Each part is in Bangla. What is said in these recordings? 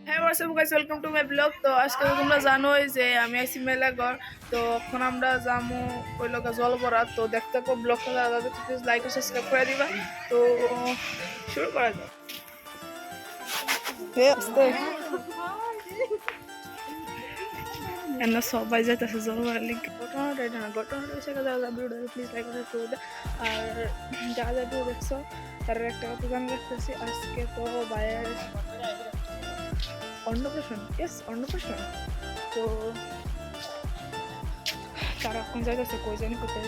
হ্যাঁ WhatsApp guys welcome to my blog. তো আজকে তো তোমরা জানোই যে আমি আইসি মেলাঘর। তো এখন আমরা যাবো ওই লোক জল ভরা। তো দেখতে পাবো ব্লগটা যারা যাদের প্লিজ লাইক ও সাবস্ক্রাইব করে দিবা। তো শুরু করা যাক। এনা সবাই যাইতেছে জল ভরার লিগে। ঘটনাটা এটা না, ঘটনাটা হচ্ছে যারা যারা ভিডিও প্লিজ লাইক ও সাবস্ক্রাইব করে দিবা। আর যারা যারা ভিডিও দেখছো তার একটা কথা জানি রাখতেছি, আজকে তো বাইরের অন্নপ্রাশন, অন্নপ্রাশন। তো তারা এখন যাইতেছে কই জানি কোথায়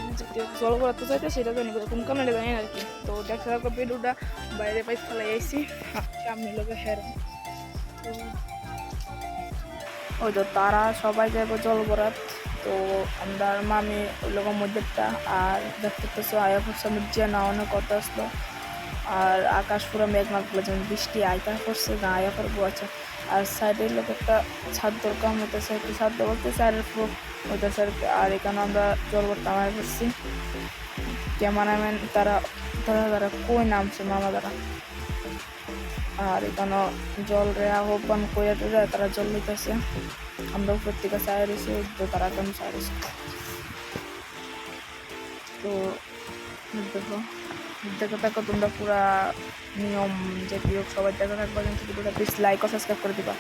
জল ভরা তো যাইতেছে, সেটা জানি কোন কারণে জানি আর কি। তো দেখা যাক ভিডিওটা বাইরে পাই ফেলাই আইসি সামনে লোকে হেরো। তো ওই তো তারা সবাই যাবো জল ভরাত। তো আমরা মামি ওই লোকের মধ্যেটা আর দেখতে পাচ্ছি আয়া ফসমের যে না অনেক কথা আসলো। আর আকাশ পুরো মেঘমাত বলে যেমন বৃষ্টি আইতা করছে না আয়া করবো আছে। আর সাইডের লোক একটা ছাদ দরকার হইতেছে, একটু ছাদ বলতেছে আর প্রুফ হইতেছে আর কি। আর এখানে আমরা জল ভরতে আমায় করছি ক্যামেরাম্যান তারা তারা তারা কই নামছে মামা তারা। আর এখানে জল রে আহ্বান করে তারা জল নিতেছে। আমরা উপর থেকে চাই রয়েছি, তো তারা কেমন চাই রয়েছে। তো দেখো দেখে থাকো তোমরা পুরা নিয়ম যে প্রিয় সবাই দেখা থাকবা, কিন্তু ভিডিওটা প্লিজ লাইক ও সাবস্ক্রাইব করে দিবা।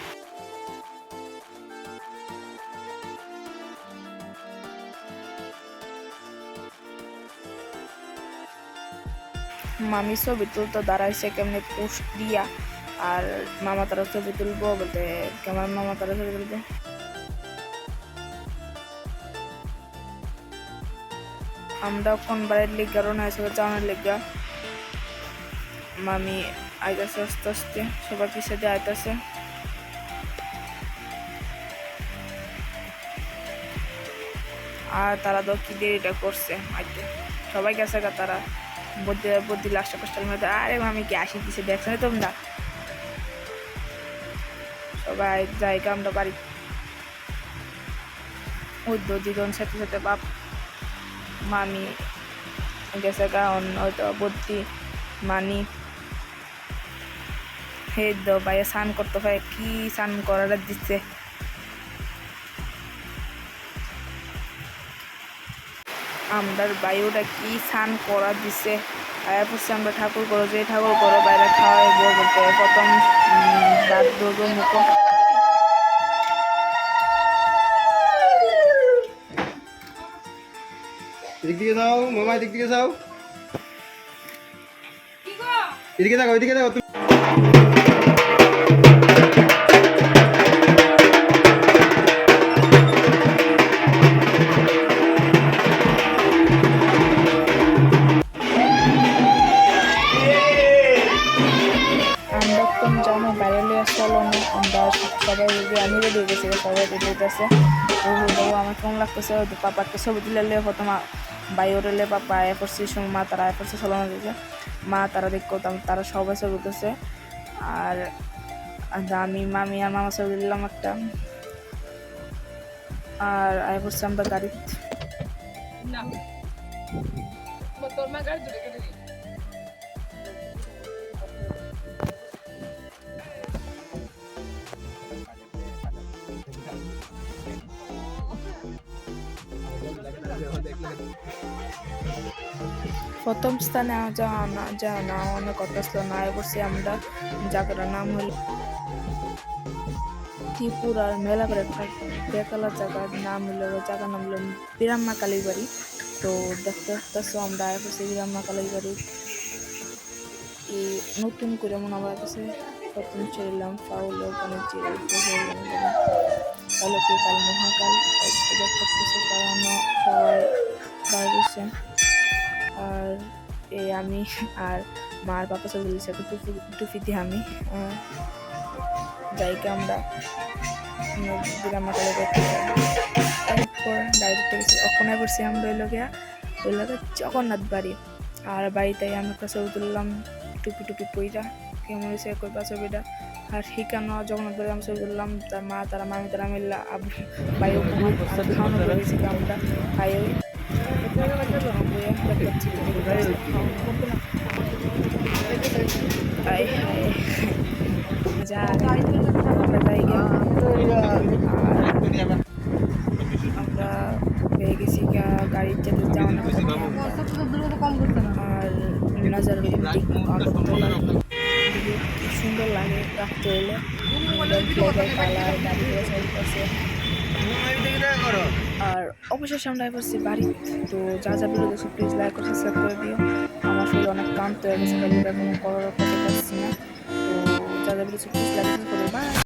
মামি ছবি তুলতে দাঁড়াইছে কেমনি পোস্ট দিয়া। আর মামা তারা ছবি তুলবো বলতে কেমন মামা তারা ছবি তুলবো। আমরা কোন বাড়ির লিগা রওনা হয়েছে চাওয়ানোর লিগা। মামি আইতাছে আস্তে আস্তে, সবার পিছিয়ে দিয়ে আইতাছে। আর তারা তো কি দেরিটা করছে আইতে, সবাই গেছে গা তারা বুদ্ধি লাস্ট পোস্টার মধ্যে। আরে মামি কি আসি দিছে দেখছো না তোমরা, সবাই জায়গা আমরা বাড়ি দিদন সাথে সাথে বাপ মামি গেছে গা হয়তো বুদ্ধি মানি হে দো ভাইয়া স্নান করতে হয়, কি স্নান করাটা দিচ্ছে। আমরা বায়ুটা কি স্নান করা দিছে। আয়া পড়ছে আমরা ঠাকুর করো যে ঠাকুর করো বাইরে খাওয়াই বলতে প্রথম দাঁত ধরবো মুখ। এদিক দিকে যাও মামা, এদিক দিকে যাও, এদিকে যাও, ওইদিকে যাও। আমরা কোন জানো বাইরে লিয়ে চলো না, আমরা সবাই রেডি, আমি রেডি হয়ে গেছি, সবাই রেডি হইতেছে। আমার কেমন লাগতেছে পাপা একটা ছবি তুলে লে প্রথম বাইরে লে পাপা আয়া করছি, মা তারা আয়া করছে চলো না দিয়েছে। মা তারা দেখো তারা সবাই ছবি তুলতেছে। আর আমি মামি আর মামা ছবি দিলাম একটা। আর আয়া করছি আমরা গাড়িতে। প্রথম স্থানে যাওয়া না অনেক কথা ছিল না বসে আমরা জায়গাটার নাম হলো ত্রিপুরার মেলাঘর। একটা বেকালা জায়গার নাম হলো, জায়গার নাম হলো বিরাম্মা কালীর বাড়ি। তো দেখতে দেখতেছো আমরা বসে বিরাম্মা কালীর বাড়ি নতুন করে মনে আমার কাছে প্রথম ছিলাম ফাউল ওখানে কালো কে কাল মহাকাল দেখতেছে কারণ সবাই বাইরেছে। আর এই আমি আর মার পাপা ছবি তুলছে টুপি দিয়ে আমি যাইকে আমরা বিরাম্মা কালে দেখতে তারপর ডাইরেক্ট গেছি ওখানে পড়ছি আমরা ওই লোকে জগন্নাথ বাড়ি। আর বাড়িতে আমি একটা ছবি তুললাম টুপি পইরা কেমন হয়েছে করবা ছবিটা। আর শিখানো জগন্নাথ বাড়ি আমি ছবি তুললাম, তার মা তারা মামি তারা মিললা বাইরে খাওয়ানো করে গেছিলাম আমরা খাই যা লাগে রাখতে হইলে কালার গাড়িগুলো চলতেছে। আর অবশেষে আমরা এসেছি বাড়ি। তো যা যা ভিডিও দেখছো প্লিজ লাইক করে সাবস্ক্রাইব করে দিও। আমার শরীর অনেক ক্লান্ত হয়ে গেছে, কোনো করতে পারছি না। তো যা যা ভিডিও প্লিজ লাইক করে বাই।